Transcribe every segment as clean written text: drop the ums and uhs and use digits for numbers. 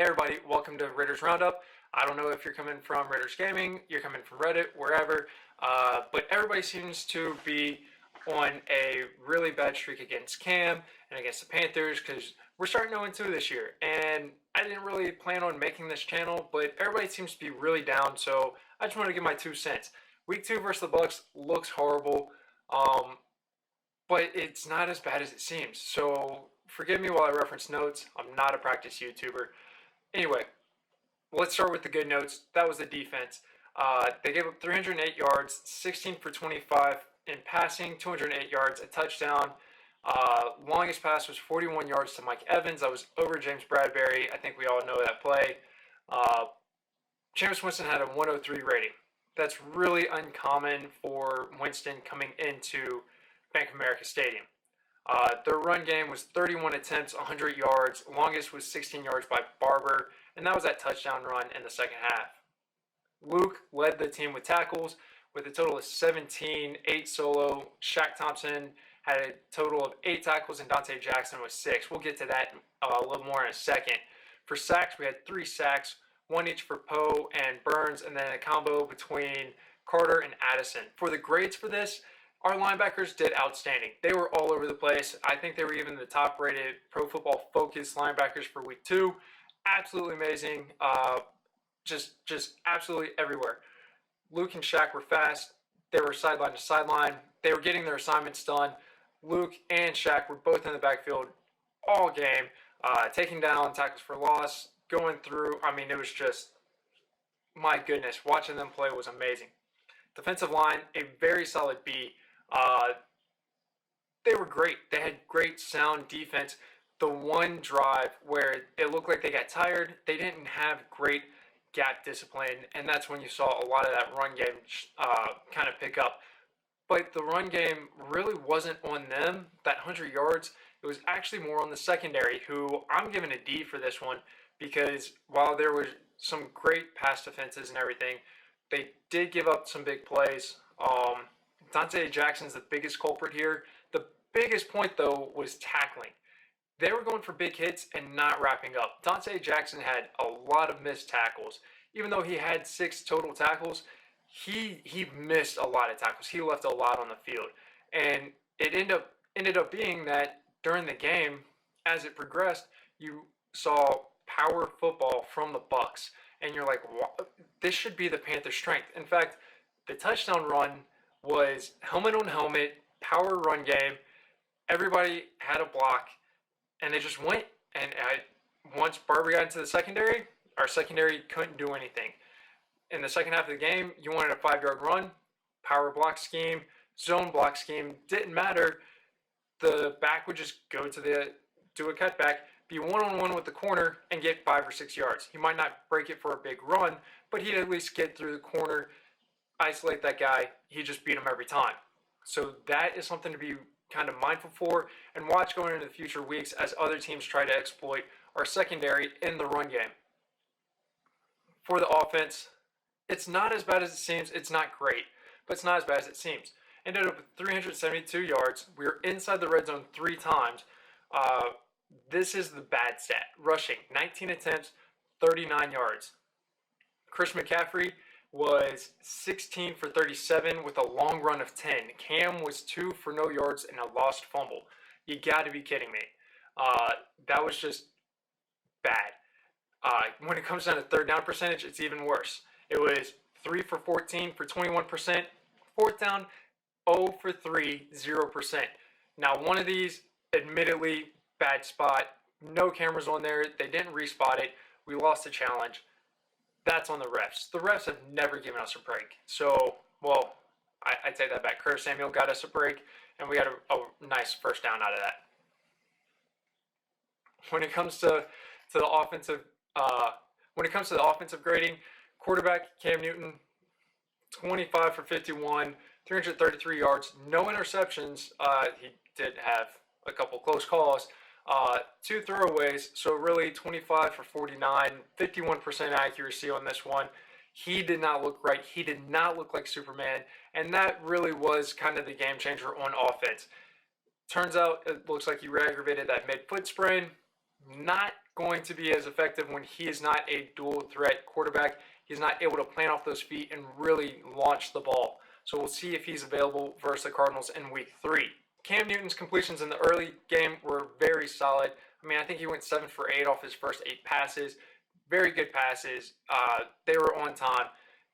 Hey everybody, welcome to Raiders Roundup. I don't know if you're coming from Raiders Gaming, you're coming from Reddit, wherever, but everybody seems to be on a really bad streak against Cam and against the Panthers because we're starting 0-2 this year. And I didn't really plan on making this channel, but everybody seems to be really down, so I just wanted to give my 2 cents. Week 2 versus the Bucs looks horrible, but it's not as bad as it seems. So forgive me while I reference notes. I'm not a practice YouTuber. Anyway, let's start with the good notes. That was the defense. They gave up 308 yards, 16 for 25 in passing, 208 yards, a touchdown. Longest pass was 41 yards to Mike Evans. That was over James Bradbury. I think we all know that play. Jameis Winston had a 103 rating. That's really uncommon for Winston coming into Bank of America Stadium. Their run game was 31 attempts, 100 yards. Longest was 16 yards by Barber, and that was that touchdown run in the second half. Luke led the team with tackles with a total of 17, 8 solo. Shaq Thompson had a total of 8 tackles, and Dante Jackson was 6. We'll get to that a little more in a second. For sacks, we had 3 sacks, 1 each for Poe and Burns, and then a combo between Carter and Addison. For the grades for this, our linebackers did outstanding. They were all over the place. I think they were even the top-rated Pro Football Focus linebackers for Week 2. Absolutely amazing. Just absolutely everywhere. Luke and Shaq were fast. They were sideline to sideline. They were getting their assignments done. Luke and Shaq were both in the backfield all game, taking down tackles for loss, going through. I mean, it was just, my goodness, watching them play was amazing. Defensive line, a very solid B. They were great. They had great sound defense. The one drive where it looked like they got tired, they didn't have great gap discipline, and that's when you saw a lot of that run game kind of pick up. But the run game really wasn't on them, that 100 yards. It was actually more on the secondary, who I'm giving a D for this one, because while there was some great pass defenses and everything, they did give up some big plays. Dante Jackson's the biggest culprit here. The biggest point, though, was tackling. They were going for big hits and not wrapping up. Dante Jackson had a lot of missed tackles. Even though he had 6 total tackles, he missed a lot of tackles. He left a lot on the field. And it ended up being that during the game, as it progressed, you saw power football from the Bucs. And you're like, this should be the Panthers' strength. In fact, the touchdown run was helmet on helmet, power run game. Everybody had a block, and they just went. And once Barber got into the secondary, our secondary couldn't do anything. In the second half of the game, you wanted a 5-yard run, power block scheme, zone block scheme, didn't matter. The back would just go to do a cutback, be one-on-one with the corner, and get 5 or 6 yards. He might not break it for a big run, but he'd at least get through the corner, isolate that guy. He just beat him every time. So that is something to be kind of mindful for and watch going into the future weeks as other teams try to exploit our secondary in the run game. For the offense, it's not as bad as it seems. It's not great, but it's not as bad as it seems. Ended up with 372 yards. We were inside the red zone 3 times. This is the bad stat. Rushing, 19 attempts, 39 yards. Chris McCaffrey was 16 for 37 with a long run of 10. Cam was 2 for no yards and a lost fumble. You got to be kidding me. That was just bad. When it comes down to third down percentage, it's even worse. It was 3 for 14 for 21%. Fourth down, 0 for 3, 0%. Now, one of these, admittedly, bad spot. No cameras on there. They didn't respot it. We lost the challenge. That's on the refs. The refs have never given us a break. So, well, I take that back. Curtis Samuel got us a break, and we got a nice first down out of that. When it comes to the offensive, grading, quarterback Cam Newton, 25 for 51, 333 yards, no interceptions. He did have a couple close calls. 2 throwaways, so really 25 for 49, 51% accuracy on this one. He did not look right. He did not look like Superman, and that really was kind of the game changer on offense. Turns out it looks like he re-aggravated that mid-foot sprain. Not going to be as effective when he is not a dual threat quarterback. He's not able to plant off those feet and really launch the ball. So we'll see if he's available versus the Cardinals in week 3. Cam Newton's completions in the early game were very solid. I mean, I think he went 7 for 8 off his first 8 passes. Very good passes. They were on time.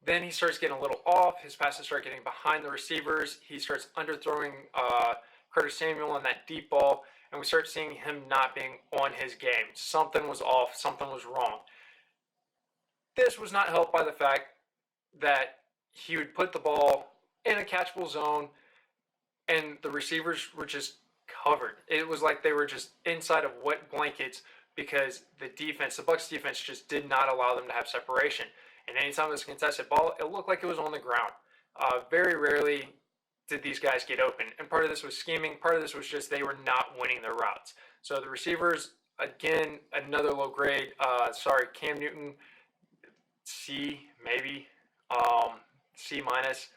Then he starts getting a little off. His passes start getting behind the receivers. He starts underthrowing Curtis Samuel on that deep ball. And we start seeing him not being on his game. Something was off. Something was wrong. This was not helped by the fact that he would put the ball in a catchable zone and the receivers were just covered. It was like they were just inside of wet blankets because the Bucs defense just did not allow them to have separation. And anytime it was a contested ball, it looked like it was on the ground. Very rarely did these guys get open. And part of this was scheming. Part of this was just they were not winning their routes. So the receivers, again, another low grade. Cam Newton, C, maybe. C minus.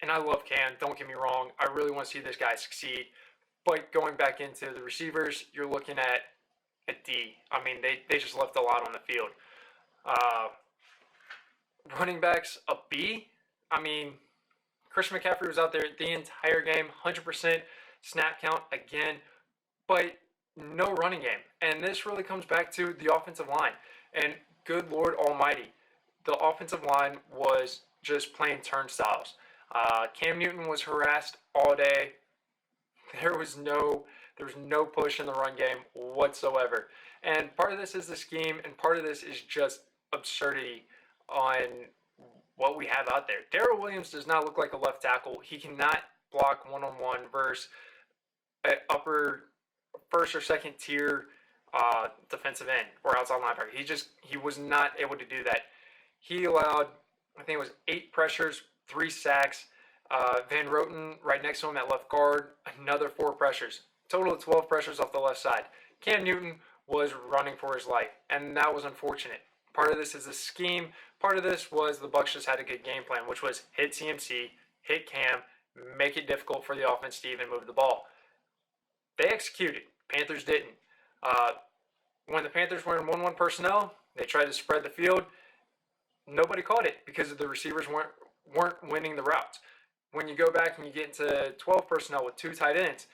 And I love Cam, don't get me wrong. I really want to see this guy succeed. But going back into the receivers, you're looking at a D. I mean, they just left a lot on the field. Running backs, a B. I mean, Christian McCaffrey was out there the entire game, 100% snap count again, but no running game. And this really comes back to the offensive line. And good Lord Almighty, the offensive line was just playing turnstiles. Cam Newton was harassed all day. There was no push in the run game whatsoever. And part of this is the scheme, and part of this is just absurdity on what we have out there. Darrell Williams does not look like a left tackle. He cannot block one-on-one versus an upper first or second tier defensive end or outside linebacker. He was not able to do that. He allowed, I think it was 8 pressures, 3 sacks. Van Roten right next to him at left guard, another 4 pressures. Total of 12 pressures off the left side. Cam Newton was running for his life, and that was unfortunate. Part of this is the scheme. Part of this was the Bucs just had a good game plan, which was hit CMC, hit Cam, make it difficult for the offense to even move the ball. They executed. Panthers didn't. When the Panthers were in 1-1 personnel, they tried to spread the field. Nobody caught it because the receivers weren't winning the routes. When you go back and you get into 12 personnel with 2 tight ends,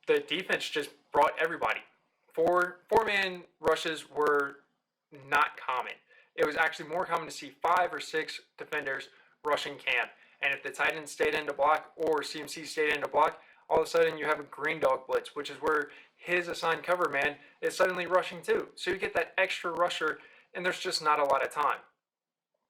the defense just brought everybody. Four-man rushes were not common. It was actually more common to see 5 or 6 defenders rushing Cam. And if the tight end stayed in to block or CMC stayed in to block, all of a sudden you have a green dog blitz, which is where his assigned cover man is suddenly rushing too. So you get that extra rusher, and there's just not a lot of time.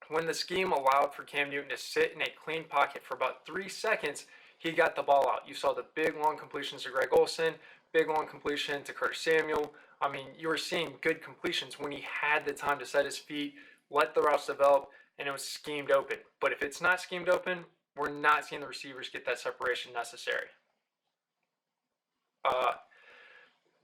When the scheme allowed for Cam Newton to sit in a clean pocket for about 3 seconds, he got the ball out. You saw the big long completions to Greg Olsen, big long completion to Curtis Samuel. I mean, you were seeing good completions when he had the time to set his feet, let the routes develop, and it was schemed open. But if it's not schemed open, we're not seeing the receivers get that separation necessary.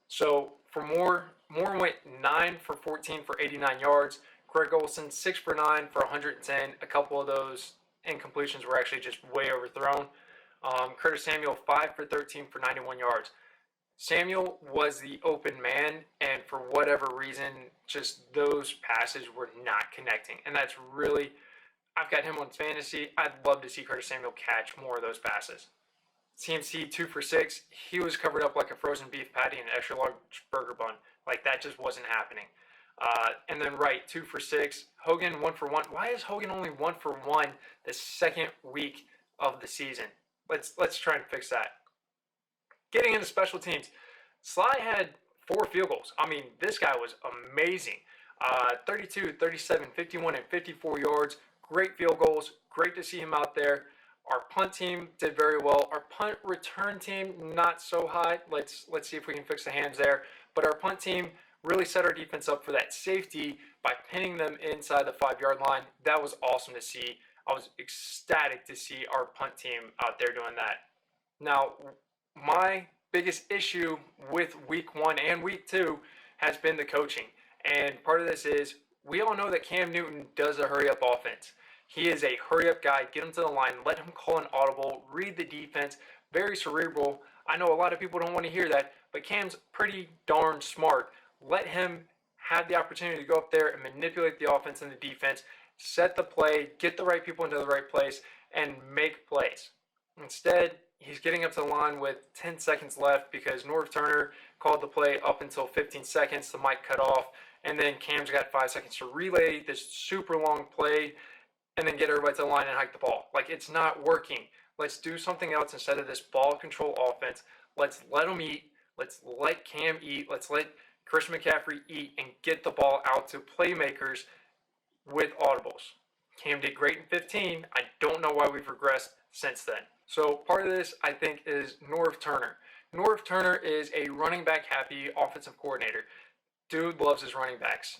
So for Moore went 9 for 14 for 89 yards. Greg Olsen 6 for 9 for 110. A couple of those incompletions were actually just way overthrown. Curtis Samuel 5 for 13 for 91 yards. Samuel was the open man, and for whatever reason, just those passes were not connecting. And that's really, I've got him on fantasy. I'd love to see Curtis Samuel catch more of those passes. CMC 2 for 6. He was covered up like a frozen beef patty and an extra large burger bun. Like, that just wasn't happening. And then Wright 2 for 6. Hogan 1 for 1. Why is Hogan only 1 for 1 the second week of the season? Let's try and fix that. Getting into special teams, Sly had 4 field goals. I mean, this guy was amazing. 32, 37, 51, and 54 yards. Great field goals. Great to see him out there. Our punt team did very well. Our punt return team, not so high. Let's see if we can fix the hands there. But our punt team really set our defense up for that safety by pinning them inside the 5-yard line. That was awesome to see. I was ecstatic to see our punt team out there doing that. Now, my biggest issue with week 1 and week 2 has been the coaching. And part of this is we all know that Cam Newton does a hurry-up offense. He is a hurry-up guy. Get him to the line. Let him call an audible. Read the defense. Very cerebral. I know a lot of people don't want to hear that, but Cam's pretty darn smart. Let him have the opportunity to go up there and manipulate the offense and the defense, set the play, get the right people into the right place, and make plays. Instead, he's getting up to the line with 10 seconds left because Norv Turner called the play up until 15 seconds. The mic cut off, and then Cam's got 5 seconds to relay this super long play and then get everybody to the line and hike the ball. Like, it's not working. Let's do something else instead of this ball control offense. Let's let them eat. Let's let Cam eat. Let's let Chris McCaffrey eat and get the ball out to playmakers with audibles. Cam did great in 15. I don't know why we've regressed since then. So part of this, I think, is Norv Turner. Norv Turner is a running back happy offensive coordinator. Dude loves his running backs.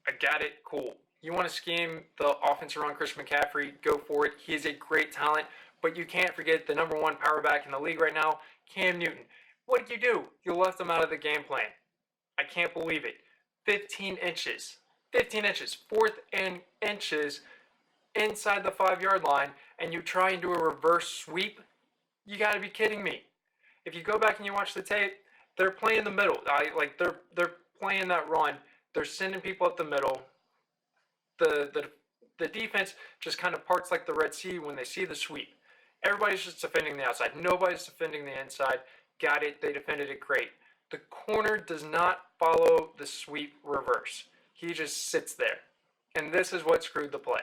I got it, cool. You want to scheme the offense around Chris McCaffrey, go for it. He is a great talent, but you can't forget the number one power back in the league right now, Cam Newton. What did you do? You left him out of the game plan. I can't believe it. 15 inches. 15 inches. Fourth and inches inside the 5-yard line, and you try and do a reverse sweep? You got to be kidding me. If you go back and you watch the tape, they're playing the middle. They're playing that run. They're sending people up the middle. The defense just kind of parts like the Red Sea when they see the sweep. Everybody's just defending the outside. Nobody's defending the inside. Got it. They defended it great. The corner does not follow the sweep reverse. He just sits there. And this is what screwed the play.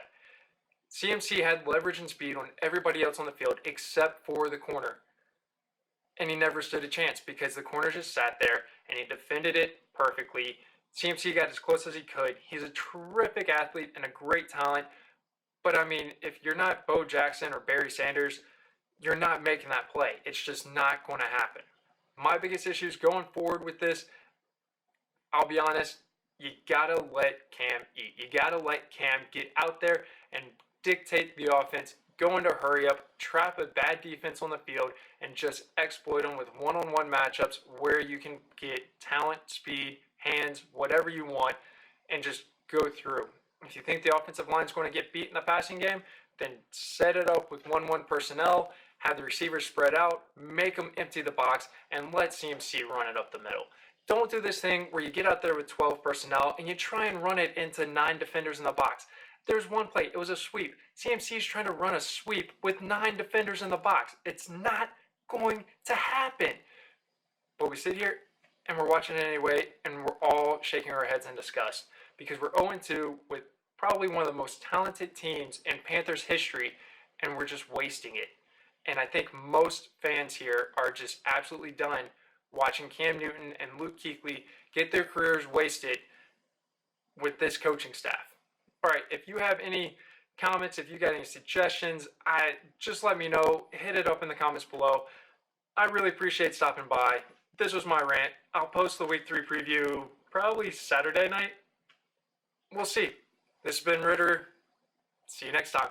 CMC had leverage and speed on everybody else on the field except for the corner. And he never stood a chance because the corner just sat there and he defended it perfectly. CMC got as close as he could. He's a terrific athlete and a great talent. But I mean, if you're not Bo Jackson or Barry Sanders, you're not making that play. It's just not going to happen. My biggest issue is going forward with this, I'll be honest, you got to let Cam eat. You got to let Cam get out there and dictate the offense, go into hurry up, trap a bad defense on the field, and just exploit them with one-on-one matchups where you can get talent, speed, hands, whatever you want, and just go through. If you think the offensive line is going to get beat in the passing game, then set it up with 1-1 personnel, have the receivers spread out, make them empty the box, and let CMC run it up the middle. Don't do this thing where you get out there with 12 personnel and you try and run it into 9 defenders in the box. There's one play, it was a sweep. CMC is trying to run a sweep with 9 defenders in the box. It's not going to happen. But we sit here and we're watching it anyway, and we're all shaking our heads in disgust because we're 0-2 with probably one of the most talented teams in Panthers history, and we're just wasting it. And I think most fans here are just absolutely done watching Cam Newton and Luke Kuechly get their careers wasted with this coaching staff. All right, if you have any comments, if you got any suggestions, just let me know. Hit it up in the comments below. I really appreciate stopping by. This was my rant. I'll post the Week 3 preview probably Saturday night. We'll see. This has been Ritter. See you next time.